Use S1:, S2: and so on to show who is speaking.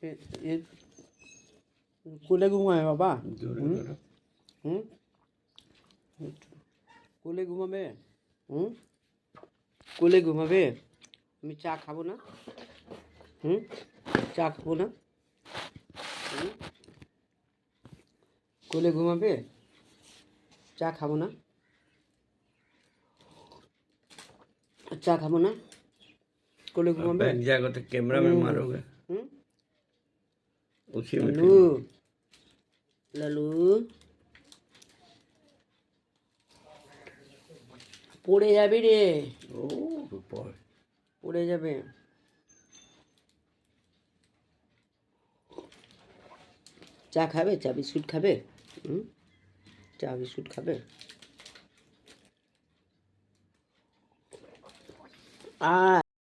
S1: ये কোলে ঘুমাবে বাবা? হুম, কোলে ঘুমাবে? হুম, কোলে ঘুমাবে? আমি চা খাবো না? হুম, চা খাবো না? কোলে ঘুমাবে? চা খাবো না? चা खाबो ना? कोले घुमाबे?
S2: बैठ जाएगा तो कैमरा में मारोगे। उसी में
S1: लालू लालू পড়ে যাবি রে, পড়ে যাবে। চা খাবে? চা বিস্কুট খাবে? চা বিস্কুট খাবে?